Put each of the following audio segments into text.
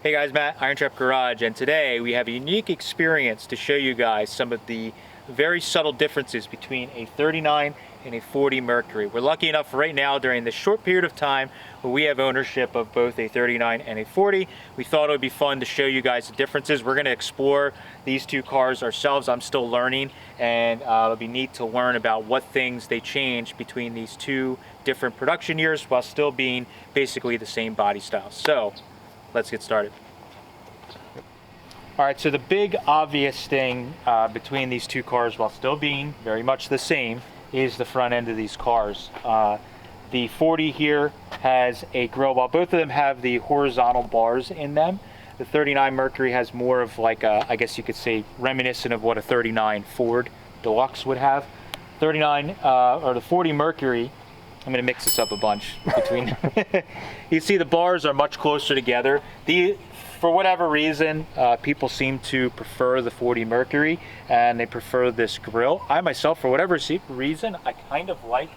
Hey guys, Matt, IronTrap Garage, and today we have a unique experience to show you guys some of the very subtle differences between a 39 and a 40 Mercury. We're lucky enough right now during this short period of time where we have ownership of both a 39 and a 40. We thought it would be fun to show you guys the differences. We're going to explore these two cars ourselves. I'm still learning, and it'll be neat to learn about what things they change between these two different production years while still being basically the same body style. So let's get started. All right, so the big obvious thing between these two cars, while still being very much the same, is the front end of these cars. The 40 here has a grille. While both of them have the horizontal bars in them, the 39 Mercury has more of like a, I guess you could say, reminiscent of what a 39 Ford Deluxe would have. 39 or the 40 Mercury, I'm going to mix this up a bunch between. You see the bars are much closer together. For whatever reason, people seem to prefer the 40 Mercury, and they prefer this grille. I myself, for whatever reason, I kind of like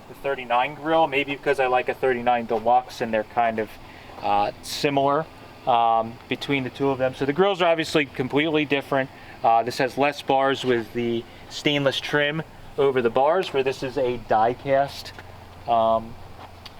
the 39 grille, maybe because I like a 39 Deluxe and they're kind of similar between the two of them. So the grills are obviously completely different. This has less bars with the stainless trim over the bars, where this is a die-cast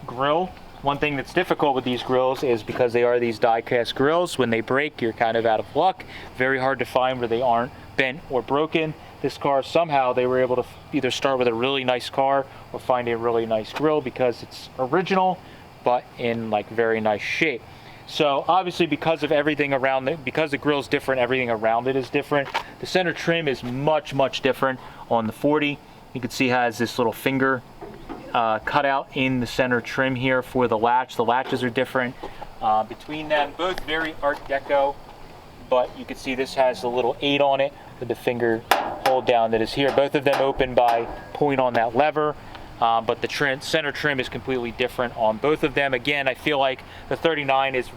grill. One thing that's difficult with these grills is because they are these die-cast grills, when they break, you're kind of out of luck. Very hard to find where they aren't bent or broken. This car, somehow they were able to either start with a really nice car or find a really nice grill because it's original but in like very nice shape. So obviously, because of everything around it, because the grill's different, everything around it is different. The center trim is much different on the 40. You can see it has this little finger cut out in the center trim here for the latch. The latches are different between them, both very Art Deco, but you can see this has a little 8 on it with the finger hold down that is here. Both of them open by pulling on that lever, but the center trim is completely different on both of them. Again, I feel like the 39 is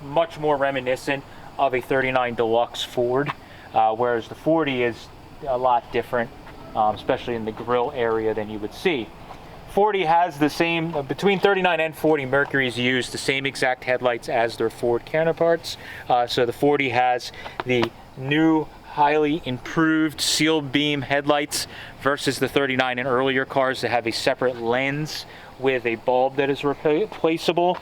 much more reminiscent of a 39 Deluxe Ford, whereas the 40 is a lot different, especially in the grille area, than you would see. 40 has the same, between 39 and 40 Mercury's use the same exact headlights as their Ford counterparts. So the 40 has the new, highly improved sealed beam headlights versus the 39 in earlier cars that have a separate lens with a bulb that is replaceable.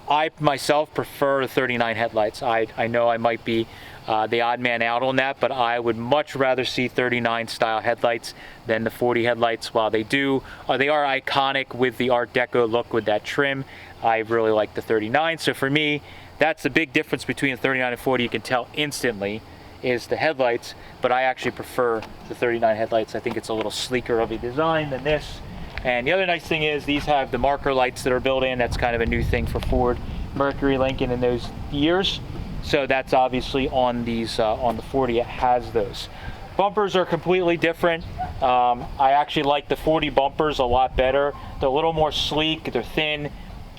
I myself prefer the 39 headlights. I know I might be the odd man out on that, but I would much rather see 39 style headlights than the 40 headlights. While they are iconic with the Art Deco look with that trim, I really like the 39. So for me, that's the big difference between the 39 and 40. You can tell instantly is the headlights, but I actually prefer the 39 headlights. I think it's a little sleeker of a design than this. And the other nice thing is these have the marker lights that are built in. That's kind of a new thing for Ford, Mercury, Lincoln in those years. So that's obviously on these, on the 40, it has those. Bumpers are completely different. I actually like the 40 bumpers a lot better. They're a little more sleek, they're thin.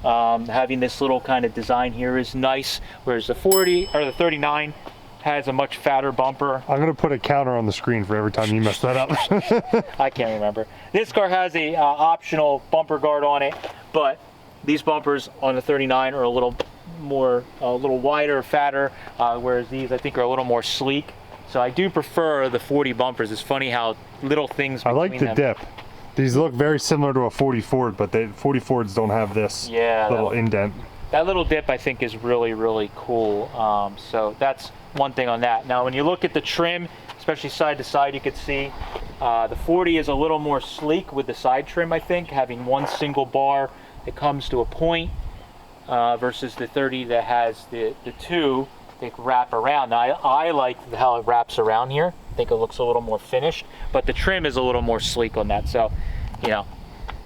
Having this little kind of design here is nice, whereas the 40, or the 39, has a much fatter bumper. I'm gonna put a counter on the screen for every time you mess that up. I can't remember. This car has a optional bumper guard on it, but these bumpers on the 39 are a little wider, fatter, whereas these I think are a little more sleek. So I do prefer the 40 bumpers. It's funny how little things between I like the dip. These look very similar to a 40 Ford, but 40 Fords don't have this little indent. That little dip I think is really cool. So that's one thing on that. Now when you look at the trim, especially side to side, you can see the 40 is a little more sleek with the side trim, I think, having one single bar that comes to a point, versus the 30 that has the two that wrap around. Now I like how it wraps around here. I think it looks a little more finished, but the trim is a little more sleek on that. So, you know,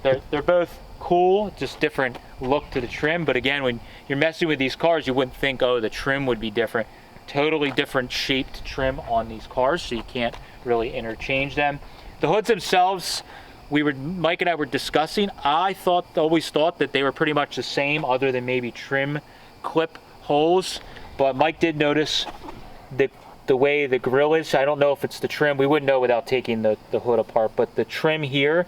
they're both cool, just different look to the trim. But again, when you're messing with these cars, you wouldn't think, oh, the trim would be different. Totally different shaped trim on these cars, so you can't really interchange them. The hoods themselves, Mike and I were discussing. I always thought that they were pretty much the same, other than maybe trim clip holes. But Mike did notice the way the grill is. I don't know if it's the trim. We wouldn't know without taking the hood apart. But the trim here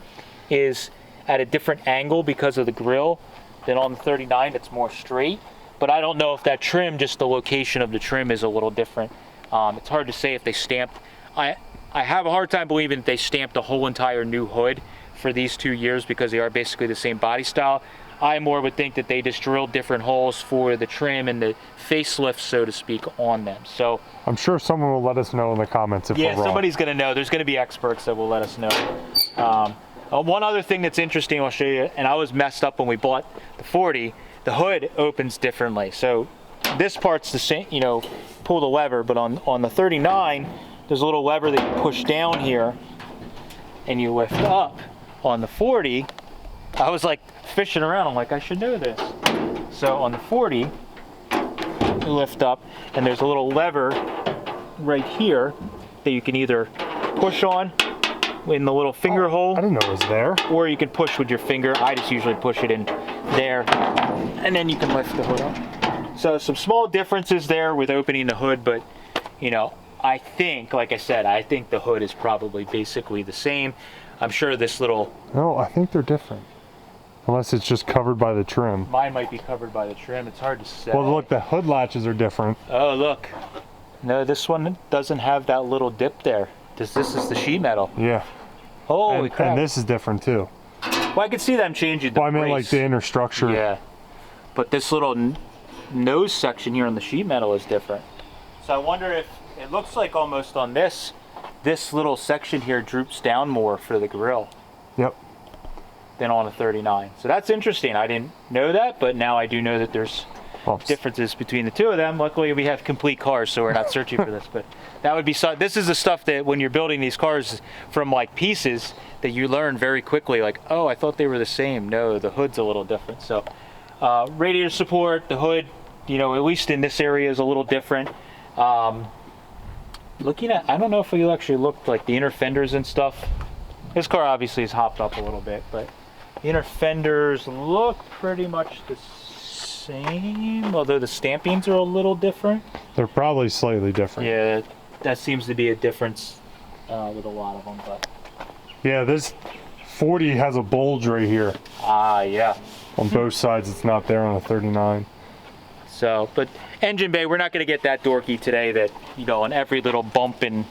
is at a different angle because of the grill than on the 39. It's more straight. but I don't know if that trim, just the location of the trim is a little different. It's hard to say if they stamped. I have a hard time believing that they stamped a whole entire new hood for these 2 years because they are basically the same body style. I more would think that they just drilled different holes for the trim and the facelift, so to speak, on them. So I'm sure someone will let us know in the comments if we're wrong. Yeah, somebody's going to know. There's going to be experts that will let us know. One other thing that's interesting I'll show you, and I was messed up when we bought the 40, the hood opens differently. So this part's the same, you know, pull the lever, but on the 39, there's a little lever that you push down here and you lift up. On the 40, I was like fishing around, I'm like, I should know this. So on the 40, you lift up and there's a little lever right here that you can either push on in the little finger hole. I didn't know it was there. Or you can push with your finger. I just usually push it in there, and then you can lift the hood up. So some small differences there with opening the hood, but you know, I think, like I said, I think the hood is probably basically the same. I'm sure this little... No, I think they're different. Unless it's just covered by the trim. Mine might be covered by the trim. It's hard to say. Well, look, the hood latches are different. Oh, look. No, this one doesn't have that little dip there. This is the sheet metal. Yeah. Holy crap. And this is different too. Well, I could see them changing the Well, I meant like the inner structure. Yeah. But this little nose section here on the sheet metal is different. So I wonder if it looks like almost on this little section here droops down more for the grill. Yep. Than on a 39. So that's interesting. I didn't know that, but now I do know that there's differences between the two of them. Luckily, we have complete cars, so we're not searching for this. But that would be this is the stuff that when you're building these cars from like pieces that you learn very quickly. Like, oh, I thought they were the same. No, the hood's a little different. So radiator support, the hood, you know, at least in this area is a little different. Looking at, I don't know if you actually looked like the inner fenders and stuff. This car obviously is hopped up a little bit, but the inner fenders look pretty much the same, although the stampings are a little different. They're probably slightly different. Yeah, that seems to be a difference with a lot of them. But yeah, this 40 has a bulge right here. Yeah. On both sides, it's not there on a 39. So, but engine bay, we're not going to get that dorky today that, you know, on every little bump and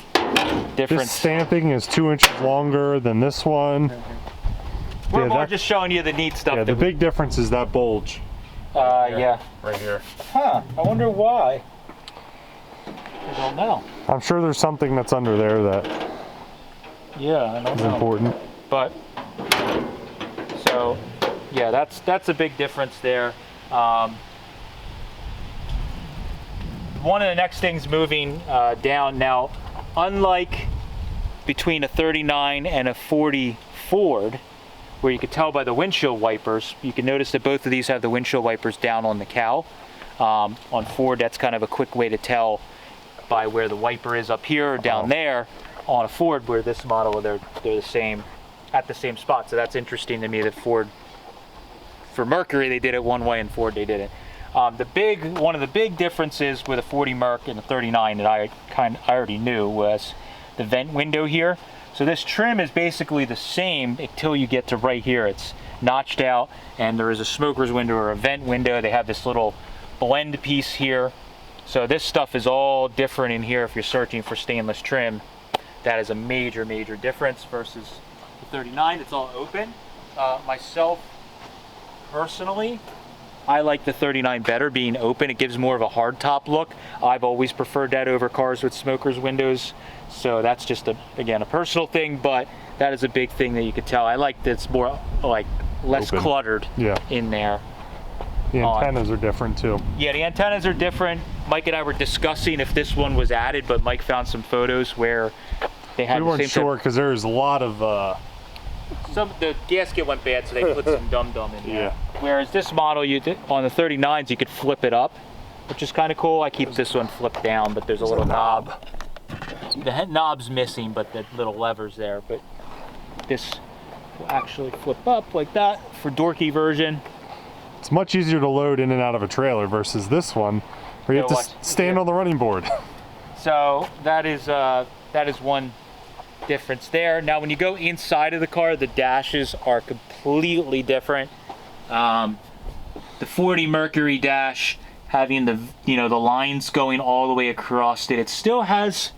difference. This stamping is 2 inches longer than this one. We're more just showing you the neat stuff. Yeah, the big difference is that bulge. Yeah. Right here. Huh, I wonder why. I don't know. I'm sure there's something that's under there that I don't is know. important. But, so, yeah, that's a big difference there. One of the next things moving down now, unlike between a 39 and a 40 Ford, where you could tell by the windshield wipers, you can notice that both of these have the windshield wipers down on the cowl. On Ford, that's kind of a quick way to tell by where the wiper is up here or down there. On a Ford, where this model, they're the same, at the same spot. So that's interesting to me that Ford, for Mercury, they did it one way, and Ford, they did it. One of the big differences with a 40 Merc and a 39 that I already knew was the vent window here. So this trim is basically the same until you get to right here. It's notched out, and there is a smoker's window or a vent window. They have this little blend piece here. So this stuff is all different in here if you're searching for stainless trim. That is a major, major difference versus the 39. It's all open. Myself, personally, I like the 39 better being open. It gives more of a hard top look. I've always preferred that over cars with smokers windows. So that's just again a personal thing, but that is a big thing that you could tell. I like that it's more like less open. Cluttered in there. The antennas are different too. Yeah, the antennas are different. Mike and I were discussing if this one was added, but Mike found some photos where they had we weren't sure because there's a lot of the gasket went bad, so they put some dum-dum in there. Whereas this model, on the 39s, you could flip it up, which is kind of cool. I keep this one flipped down, but there's a little knob. The knob's missing, but the little lever's there. But this will actually flip up like that for dorky version. It's much easier to load in and out of a trailer versus this one, where you have to stand on the running board. So that is one difference there. Now when you go inside of the car, the dashes are completely different. The 40 Mercury dash having the, you know, the lines going all the way across it. It still has,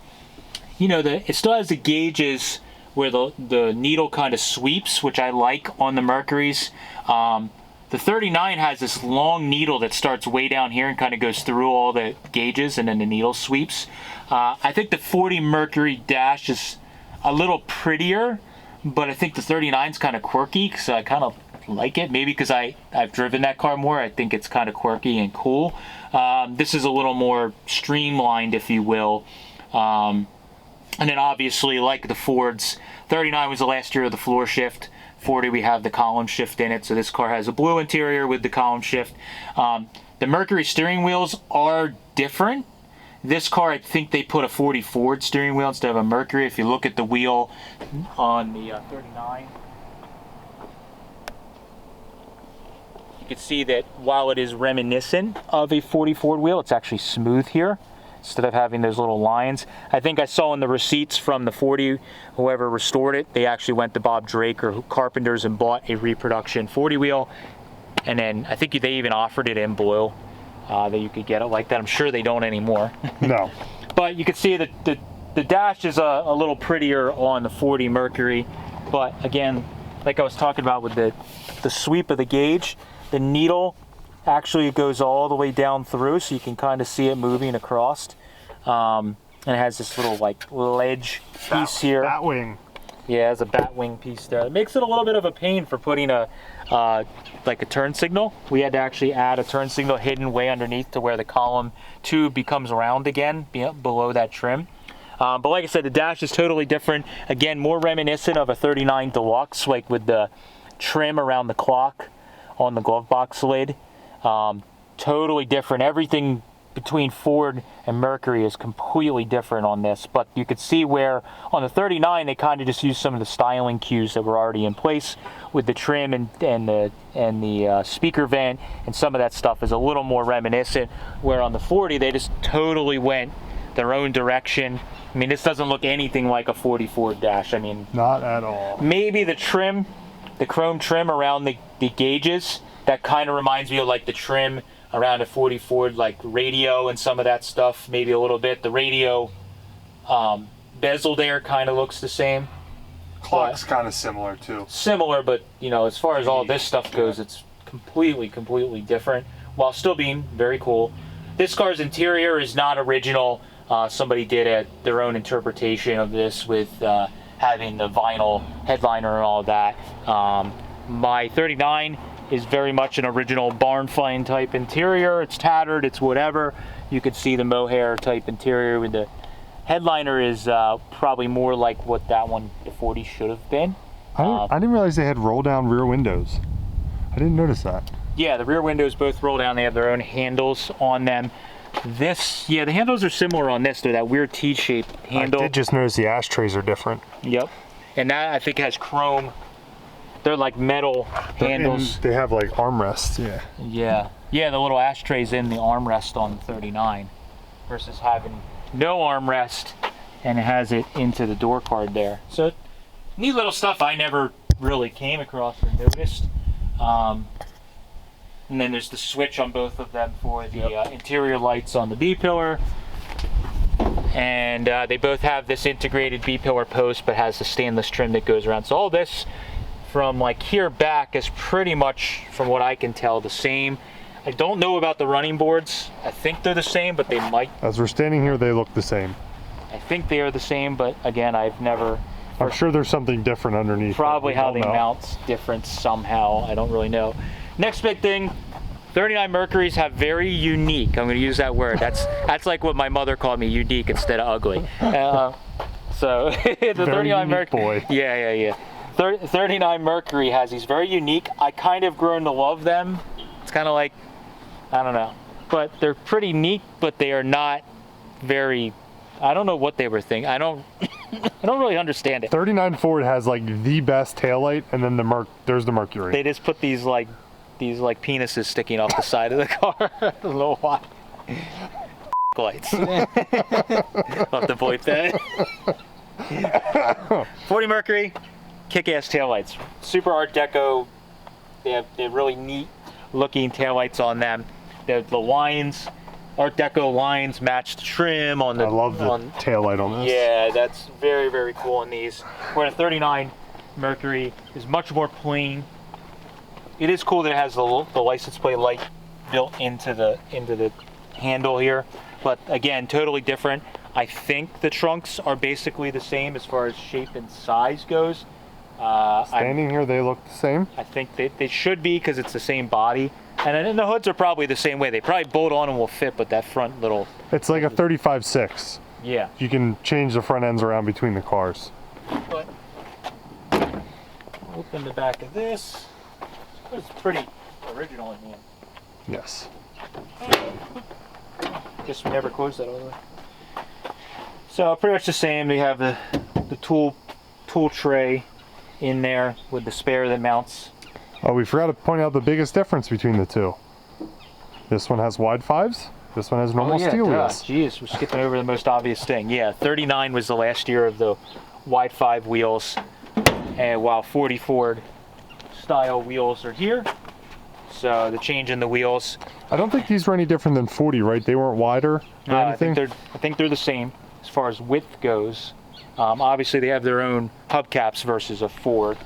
you know, it still has the gauges where the needle kind of sweeps, which I like on the Mercuries. The 39 has this long needle that starts way down here and kind of goes through all the gauges, and then the needle sweeps. I think the 40 Mercury dash is a little prettier, but I think the 39 is kind of quirky, so I kind of like it. Maybe because I've driven that car more. I think it's kind of quirky and cool. This is a little more streamlined, if you will. And then obviously, like the Fords, 39 was the last year of the floor shift. 40, we have the column shift in it, so this car has a blue interior with the column shift. The Mercury steering wheels are different. This car, I think they put a 40 Ford steering wheel instead of a Mercury. If you look at the wheel on the 39, you can see that while it is reminiscent of a 40 Ford wheel, it's actually smooth here instead of having those little lines. I think I saw in the receipts from the 40, whoever restored it, they actually went to Bob Drake or Carpenters and bought a reproduction 40 wheel, and then I think they even offered it in blue, that you could get it like that. I'm sure they don't anymore. No. But you can see that the dash is a little prettier on the 40 Mercury, but again, like I was talking about with the sweep of the gauge, the needle actually goes all the way down through, so you can kind of see it moving across. And it has this little like ledge piece here. Bat wing. Yeah, it has a bat wing piece there. It makes it a little bit of a pain for putting like a turn signal. We had to actually add a turn signal hidden way underneath to where the column tube becomes round again, below that trim. But like I said, the dash is totally different. Again, more reminiscent of a 39 Deluxe, like with the trim around the clock on the glove box lid. Totally different. Everything between Ford and Mercury is completely different on this, but you could see where on the 39 they kind of just used some of the styling cues that were already in place with the trim and the speaker vent, and some of that stuff is a little more reminiscent, where on the 40 they just totally went their own direction. I mean, this doesn't look anything like a 40 Ford dash. I mean, not at all. Maybe the trim, the chrome trim around the gauges, that kind of reminds me of like the trim around a 40 Ford, like radio and some of that stuff, maybe a little bit. The radio bezel there kind of looks the same. Clock's kind of similar too. Similar, but you know, as far as all this stuff goes, it's completely different, while still being very cool. This car's interior is not original. Somebody did their own interpretation of this with having the vinyl headliner and all of that. My 39 is very much an original barn find type interior. It's tattered, it's whatever. You could see the mohair type interior with the headliner is probably more like what that one, the 40, should have been. I didn't realize they had roll down rear windows. I didn't notice that. Yeah, the rear windows both roll down. They have their own handles on them. This, yeah, the handles are similar on this. They're that weird T-shaped handle. I did just notice the ashtrays are different. Yep. And that I think has chrome. They're like metal handles. And they have like armrests, yeah. Yeah. Yeah, the little ashtrays in the armrest on the 39 versus having no armrest, and it has it into the door card there. So neat little stuff I never really came across or noticed. And then there's the switch on both of them for the interior lights on the B-pillar. And they both have this integrated B-pillar post, but has the stainless trim that goes around. So all this from like here back is pretty much, from what I can tell, the same. I don't know about the running boards. I think they're the same, but they might. As we're standing here, they look the same. I think they are the same, but again, I've never. I'm sure there's something different underneath. Probably how they mount's different somehow. I don't really know. Next big thing, 39 Mercuries have very unique, I'm going to use that word. That's like what my mother called me, unique instead of ugly. So the 39 Mercury. Yeah. 39 Mercury has these very unique. I kind of grown to love them. It's kind of like, I don't know, but they're pretty neat, but they are not very. I don't know what they were thinking. I don't really understand it. 39 Ford has like the best taillight, and then there's the Mercury. They just put these like penises sticking off the side of the car. I don't know why. Lights. I'll have to bleep that. 40 Mercury, kick-ass taillights. Super Art Deco. They have really neat looking taillights on them. The lines, Art Deco lines match the trim on the. I love the taillight on this. Yeah, that's very, very cool on these. Where the 39 Mercury is much more plain. It is cool that it has the license plate light built into the handle here, but again, totally different. I think the trunks are basically the same as far as shape and size goes. Standing here, they look the same? I think they should be, because it's the same body. And then the hoods are probably the same way. They probably bolt on and will fit, but that front little... It's like a 35.6. Yeah. You can change the front ends around between the cars. But open the back of this. It's pretty original in here. Yes. Guess we never closed that all the way. So pretty much the same. We have the tool tray in there with the spare that mounts. Oh, we forgot to point out the biggest difference between the two. This one has wide fives. This one has normal steel wheels. Jeez, we're skipping over the most obvious thing. Yeah, 39 was the last year of the wide 5 wheels, and while 40 Ford style wheels are here. So the change in the wheels. I don't think these were any different than 40, right? They weren't wider or anything? I think they're the same as far as width goes. Obviously, they have their own hubcaps versus a Ford.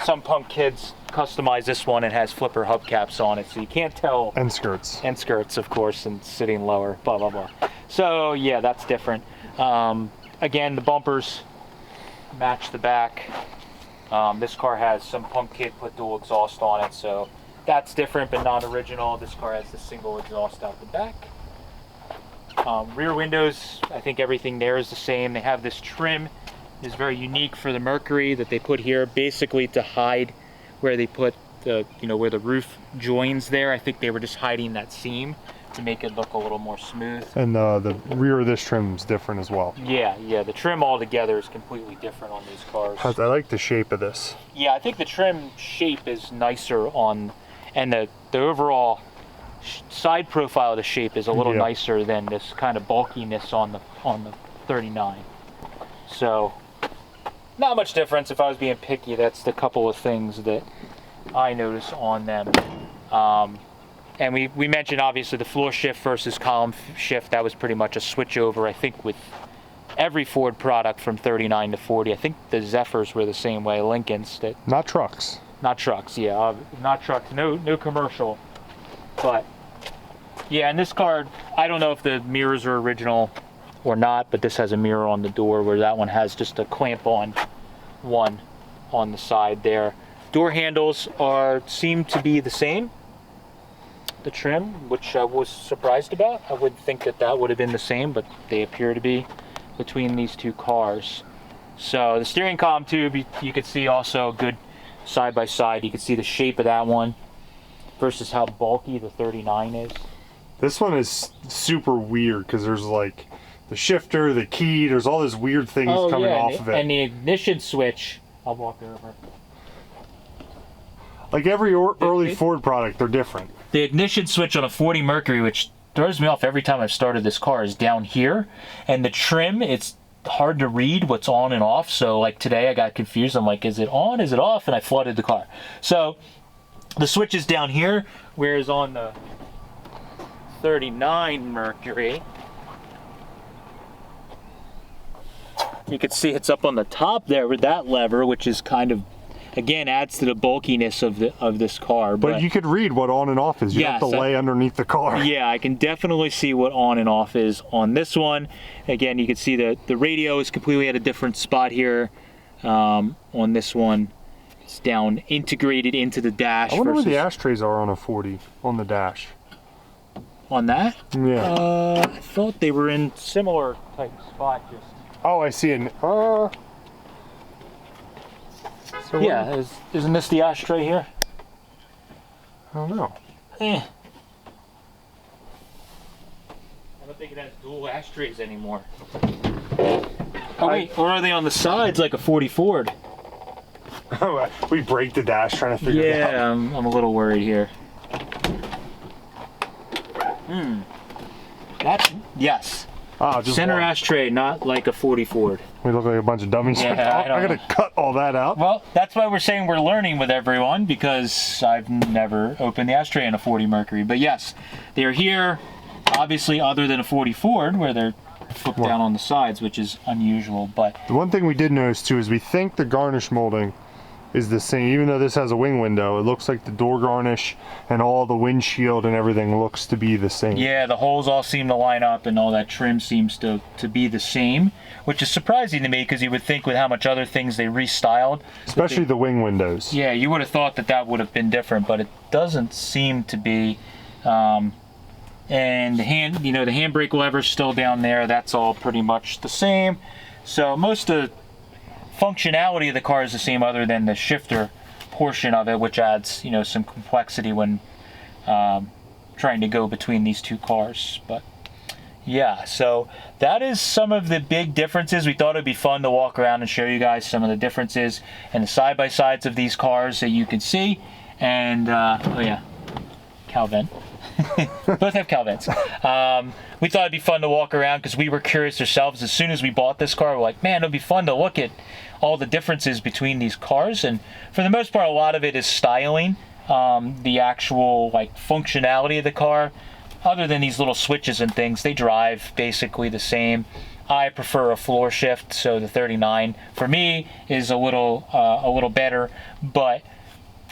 Some punk kids customize this one and has flipper hubcaps on it, so you can't tell. And skirts. And skirts, of course, and sitting lower, blah, blah, blah. So, yeah, that's different. Again, the bumpers match the back. This car has some punk kid put dual exhaust on it, so that's different but not original. This car has the single exhaust out the back. Rear windows, I think everything there is the same. They have this trim. Is very unique for the Mercury that they put here, basically to hide where they put the, where the roof joins there. I think they were just hiding that seam to make it look a little more smooth. And the rear of this trim is different as well. Yeah, the trim altogether is completely different on these cars. I like the shape of this. Yeah, I think the trim shape is nicer on, and the overall side profile of the shape is a little nicer than this kind of bulkiness on the 39. So, not much difference. If I was being picky, that's the couple of things that I notice on them. And we mentioned obviously the floor shift versus column shift. That was pretty much a switch over, I think, with every Ford product from 39 to 40. I think the Zephyrs were the same way, Lincolns. Not trucks. Not trucks, yeah. Not trucks, no commercial. But, yeah, in this car, I don't know if the mirrors are original or not, but this has a mirror on the door, where that one has just a clamp on one on the side there. Door handles seem to be the same, the trim, which I was surprised about. I would think that would have been the same, but they appear to be between these two cars. So the steering column tube, you could see also good side by side. You can see the shape of that one versus how bulky the 39 is. This one is super weird because there's like the shifter, the key, there's all these weird things coming off of it. And the ignition switch, I'll walk over. Like every early Ford product, they're different. The ignition switch on a 40 Mercury, which throws me off every time I've started this car, is down here. And the trim, it's hard to read what's on and off. So like today I got confused. I'm like, is it on, is it off? And I flooded the car. So the switch is down here, whereas on the 39 Mercury, you can see it's up on the top there with that lever, which is kind of, again, adds to the bulkiness of this car. But you could read what on and off is. You have to lay underneath the car. Yeah, I can definitely see what on and off is on this one. Again, you can see the radio is completely at a different spot here. On this one, it's down integrated into the dash. I wonder where the ashtrays are on a 40 on the dash. On that? Yeah. I thought they were in similar type spot. Just. Oh, I see it. So yeah, isn't this the ashtray here? I don't know. I don't think it has dual ashtrays anymore. Oh wait, or are they on the sides like a 40 Ford? We break the dash trying to figure it out. Yeah, I'm a little worried here. That's, yes. Oh, just center one. ashtray, not like a 40 Ford. We look like a bunch of dummies. Yeah, I gotta cut all that out. Well, that's why we're saying we're learning with everyone, because I've never opened the ashtray in a 40 Mercury. But yes, they're here, obviously, other than a 40 Ford, where they're flipped down on the sides, which is unusual. But the one thing we did notice too is we think the garnish molding is the same. Even though this has a wing window, it looks like the door garnish and all the windshield and everything looks to be the same. Yeah, the holes all seem to line up and all that trim seems to be the same, which is surprising to me, because you would think with how much other things they restyled. Especially the wing windows. Yeah, you would have thought that that would have been different, but it doesn't seem to be. And the handbrake lever's still down there. That's all pretty much the same. So most of the functionality of the car is the same, other than the shifter portion of it, which adds, some complexity when trying to go between these two cars. But yeah, so that is some of the big differences. We thought it'd be fun to walk around and show you guys some of the differences and the side-by-sides of these cars that you can see. And oh yeah, cowl vent. Both have cowl vents. We thought it'd be fun to walk around because we were curious ourselves. As soon as we bought this car, we're like, man, it'll be fun to look at all the differences between these cars. And for the most part, a lot of it is styling. The actual functionality of the car, other than these little switches and things, they drive basically the same. I prefer a floor shift, so the 39 for me is a little better, but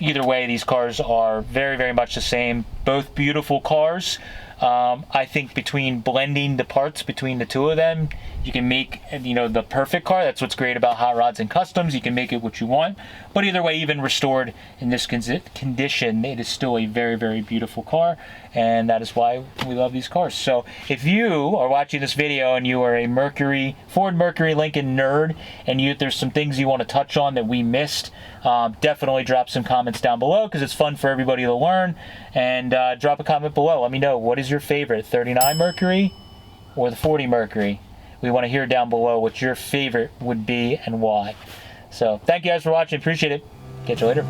either way, these cars are very, very much the same. Both beautiful cars. I think between blending the parts between the two of them, you can make the perfect car. That's what's great about hot rods and customs. You can make it what you want. But either way, even restored in this condition, it is still a very, very beautiful car, and that is why we love these cars. So if you are watching this video and you are a Ford Mercury Lincoln nerd, and there's some things you want to touch on that we missed, definitely drop some comments down below, because it's fun for everybody to learn. And drop a comment below. Let me know, what is your favorite, 39 Mercury or the 40 Mercury? We want to hear down below what your favorite would be and why. So thank you guys for watching. Appreciate it. Catch you later.